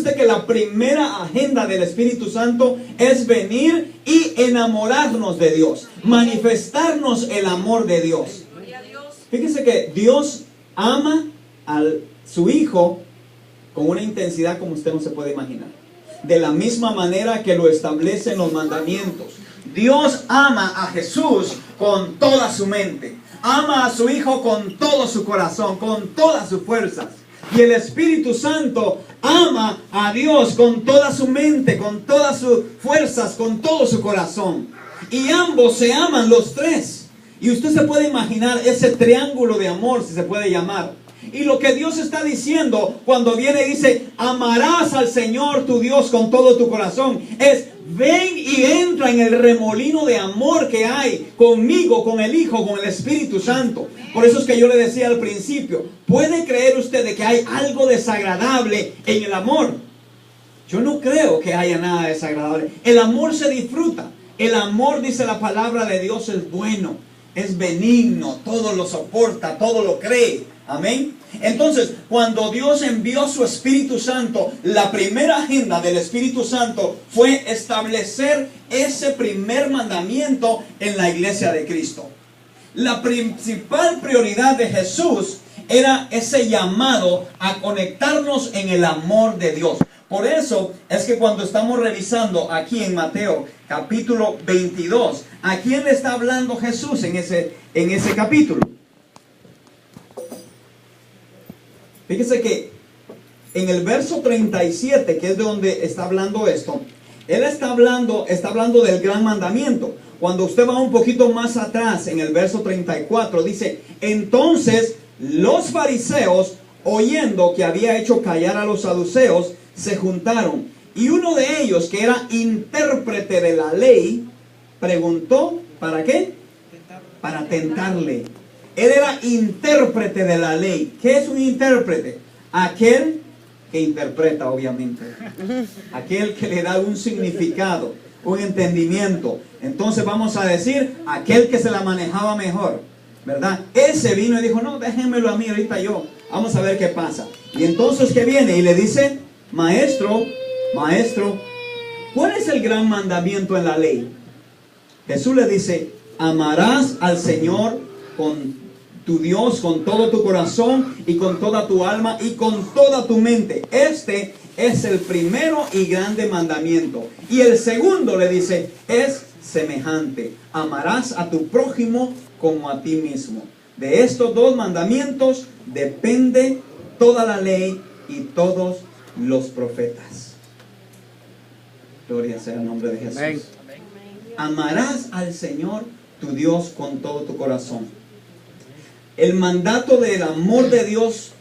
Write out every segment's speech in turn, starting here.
usted que la primera agenda del Espíritu Santo es venir y enamorarnos de Dios, manifestarnos el amor de Dios? Fíjese que Dios ama a su Hijo con una intensidad como usted no se puede imaginar. De la misma manera que lo establecen los mandamientos. Dios ama a Jesús con toda su mente. Ama a su Hijo con todo su corazón, con todas sus fuerzas. Y el Espíritu Santo ama a Dios con toda su mente, con todas sus fuerzas, con todo su corazón. Y ambos se aman, los tres. Y usted se puede imaginar ese triángulo de amor, si se puede llamar. Y lo que Dios está diciendo cuando viene y dice, amarás al Señor tu Dios con todo tu corazón, es ven y entra en el remolino de amor que hay conmigo, con el Hijo, con el Espíritu Santo. Por eso es que yo le decía al principio, ¿puede creer usted de que hay algo desagradable en el amor? Yo no creo que haya nada desagradable. El amor se disfruta. El amor, dice la palabra de Dios, es bueno, es benigno, todo lo soporta, todo lo cree. Amén. Entonces, cuando Dios envió su Espíritu Santo, la primera agenda del Espíritu Santo fue establecer ese primer mandamiento en la iglesia de Cristo. La principal prioridad de Jesús era ese llamado a conectarnos en el amor de Dios. Por eso es que cuando estamos revisando aquí en Mateo capítulo 22, ¿a quién le está hablando Jesús en ese capítulo? Fíjese que en el verso 37, que es de donde está hablando esto, él está hablando del gran mandamiento. Cuando usted va un poquito más atrás, en el verso 34, dice, entonces los fariseos, oyendo que había hecho callar a los saduceos, se juntaron. Y uno de ellos, que era intérprete de la ley, preguntó, ¿para qué? Para tentarle. Él era intérprete de la ley. ¿Qué es un intérprete? Aquel que interpreta, obviamente. Aquel que le da un significado, un entendimiento. Entonces vamos a decir, aquel que se la manejaba mejor, ¿verdad? Ese vino y dijo, no, déjenmelo a mí, ahorita yo. Vamos a ver qué pasa. Y entonces que viene y le dice, maestro, ¿cuál es el gran mandamiento en la ley? Jesús le dice, amarás al Señor con tu Dios, con todo tu corazón y con toda tu alma y con toda tu mente. Este es el primero y grande mandamiento. Y el segundo, le dice, es semejante. Amarás a tu prójimo como a ti mismo. De estos dos mandamientos depende toda la ley y todos los profetas. Gloria sea el nombre de Jesús. Amén. Amarás al Señor tu Dios con todo tu corazón. El mandato del amor de Dios,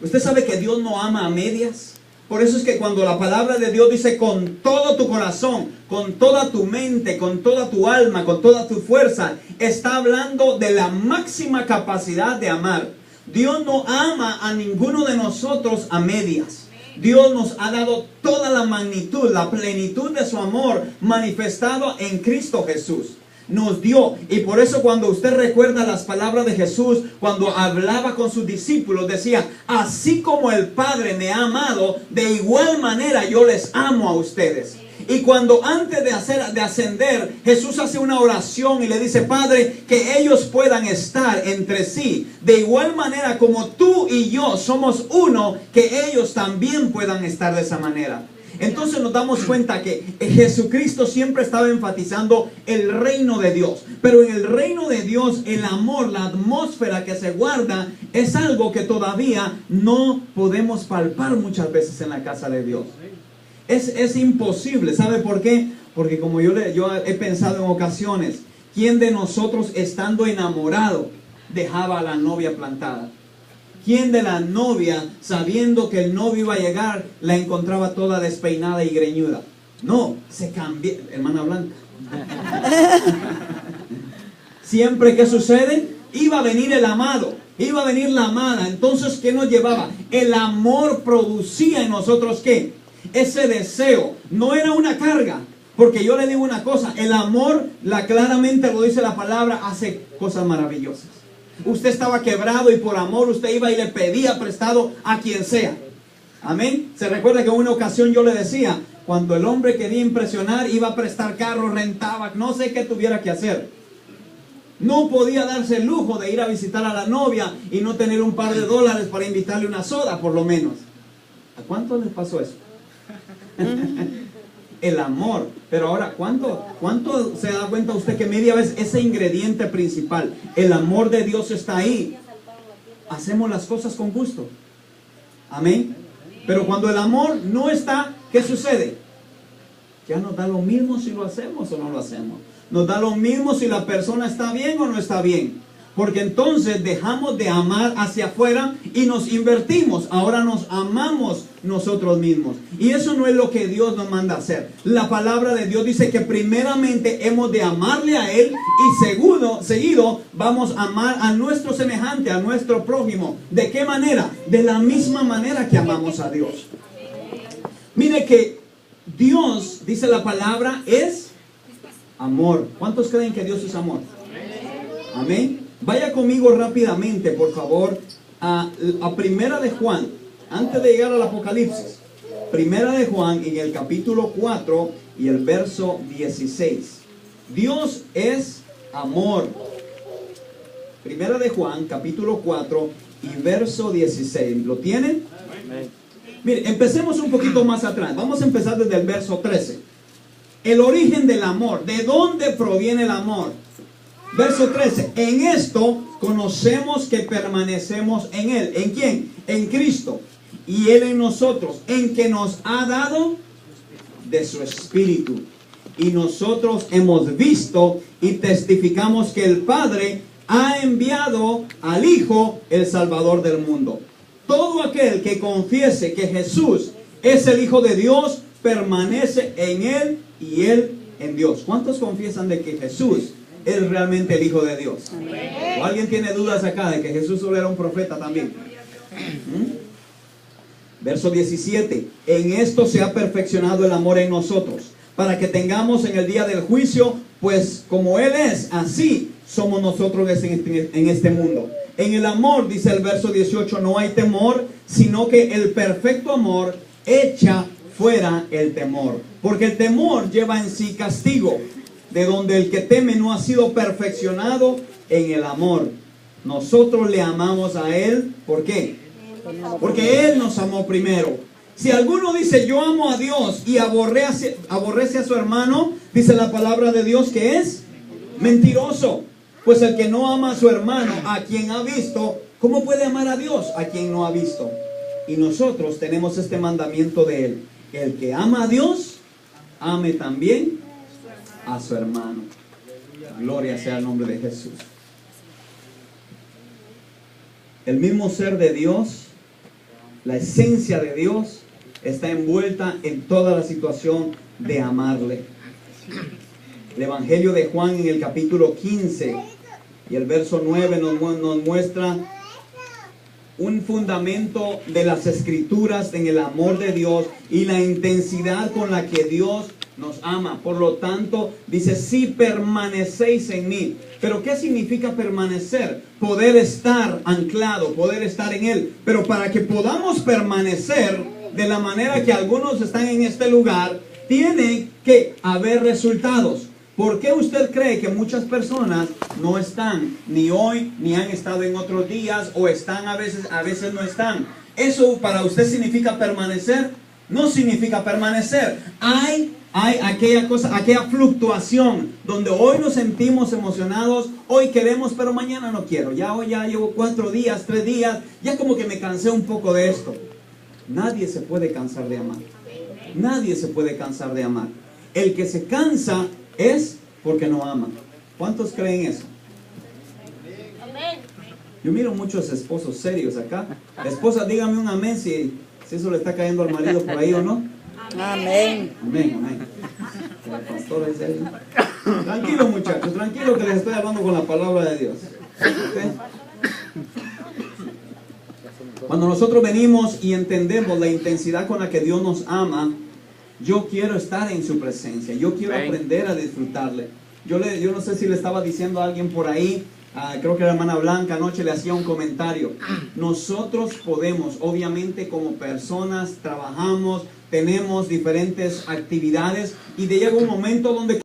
usted sabe que Dios no ama a medias. Por eso es que cuando la palabra de Dios dice con todo tu corazón, con toda tu mente, con toda tu alma, con toda tu fuerza, está hablando de la máxima capacidad de amar. Dios no ama a ninguno de nosotros a medias. Dios nos ha dado toda la magnitud, la plenitud de su amor manifestado en Cristo Jesús. Nos dio, y por eso cuando usted recuerda las palabras de Jesús, cuando hablaba con sus discípulos, decía, así como el Padre me ha amado, de igual manera yo les amo a ustedes. Y cuando antes de ascender, Jesús hace una oración y le dice, Padre, que ellos puedan estar entre sí, de igual manera como tú y yo somos uno, que ellos también puedan estar de esa manera. Entonces nos damos cuenta que Jesucristo siempre estaba enfatizando el reino de Dios. Pero en el reino de Dios, el amor, la atmósfera que se guarda, es algo que todavía no podemos palpar muchas veces en la casa de Dios. Es imposible. ¿Sabe por qué? Porque como yo he pensado en ocasiones, ¿quién de nosotros estando enamorado dejaba a la novia plantada? ¿Quién de la novia, sabiendo que el novio iba a llegar, la encontraba toda despeinada y greñuda? No, se cambió. Hermana Blanca. Siempre que sucede, iba a venir el amado, iba a venir la amada. Entonces, ¿qué nos llevaba? El amor producía en nosotros, ¿qué? Ese deseo. No era una carga. Porque yo le digo una cosa, el amor, claramente lo dice la palabra, hace cosas maravillosas. Usted estaba quebrado y por amor usted iba y le pedía prestado a quien sea. Amén. Se recuerda que en una ocasión yo le decía, cuando el hombre quería impresionar, iba a prestar carro, rentaba, no sé qué tuviera que hacer. No podía darse el lujo de ir a visitar a la novia y no tener un par de dólares para invitarle una soda, por lo menos. ¿A cuánto les pasó eso? El amor. Pero ahora, ¿cuánto se da cuenta usted que media vez ese ingrediente principal, el amor de Dios, está ahí? Hacemos las cosas con gusto. Amén. Pero cuando el amor no está, ¿qué sucede? Ya nos da lo mismo si lo hacemos o no lo hacemos. Nos da lo mismo si la persona está bien o no está bien. Porque entonces dejamos de amar hacia afuera y nos invertimos. Ahora nos amamos nosotros mismos. Y eso no es lo que Dios nos manda a hacer. La palabra de Dios dice que primeramente hemos de amarle a Él y seguido vamos a amar a nuestro semejante, a nuestro prójimo. ¿De qué manera? De la misma manera que amamos a Dios. Mire que Dios, dice la palabra, es amor. ¿Cuántos creen que Dios es amor? Amén. Vaya conmigo rápidamente, por favor, a Primera de Juan, antes de llegar al Apocalipsis. Primera de Juan, en el capítulo 4 y el verso 16. Dios es amor. Primera de Juan, capítulo 4 y verso 16. ¿Lo tienen? Mire, empecemos un poquito más atrás. Vamos a empezar desde el verso 13. El origen del amor. ¿De dónde proviene el amor? Verso 13. En esto conocemos que permanecemos en Él. ¿En quién? En Cristo. Y Él en nosotros. En que nos ha dado de su Espíritu. Y nosotros hemos visto y testificamos que el Padre ha enviado al Hijo, el Salvador del mundo. Todo aquel que confiese que Jesús es el Hijo de Dios, permanece en Él y Él en Dios. ¿Cuántos confiesan de que Jesús es realmente el Hijo de Dios? Amén. ¿O alguien tiene dudas acá de que Jesús solo era un profeta también? Verso 17. En esto se ha perfeccionado el amor en nosotros, para que tengamos en el día del juicio, pues como Él es, así somos nosotros en este mundo. En el amor, dice el verso 18, no hay temor, sino que el perfecto amor echa fuera el temor. Porque el temor lleva en sí castigo, de donde el que teme no ha sido perfeccionado en el amor. Nosotros le amamos a Él, ¿por qué? Porque Él nos amó primero. Si alguno dice yo amo a Dios y aborrece a su hermano, dice la palabra de Dios que es mentiroso. Pues el que no ama a su hermano, a quien ha visto, ¿cómo puede amar a Dios a quien no ha visto? Y nosotros tenemos este mandamiento de Él: el que ama a Dios, ame también a su hermano. Gloria sea el nombre de Jesús. El mismo ser de Dios, la esencia de Dios, está envuelta en toda la situación de amarle. El Evangelio de Juan, en el capítulo 15 y el verso 9 nos muestra un fundamento de las Escrituras en el amor de Dios y la intensidad con la que Dios nos ama. Por lo tanto, dice, si permanecéis en mí. Pero ¿qué significa permanecer? Poder estar anclado, poder estar en Él. Pero para que podamos permanecer de la manera que algunos están en este lugar, tiene que haber resultados. ¿Por qué usted cree que muchas personas no están ni hoy, ni han estado en otros días, o están a veces no están? ¿Eso para usted significa permanecer? No significa permanecer. Hay aquella fluctuación donde hoy nos sentimos emocionados, hoy queremos, pero mañana no quiero. Hoy ya llevo 4 días, 3 días, ya como que me cansé un poco de esto. Nadie se puede cansar de amar. Nadie se puede cansar de amar. El que se cansa es porque no ama. ¿Cuántos creen eso? Yo miro muchos esposos serios acá. Esposa, dígame un amén si eso le está cayendo al marido por ahí o no. Amén. Amén, amén. El pastor es él. Tranquilo, muchachos, tranquilo, que les estoy hablando con la palabra de Dios. ¿Okay? Cuando nosotros venimos y entendemos la intensidad con la que Dios nos ama, yo quiero estar en su presencia. Yo quiero aprender a disfrutarle. Yo no sé si le estaba diciendo a alguien por ahí creo que la hermana Blanca anoche le hacía un comentario. Nosotros podemos, obviamente como personas, trabajamos, tenemos diferentes actividades y llega un momento donde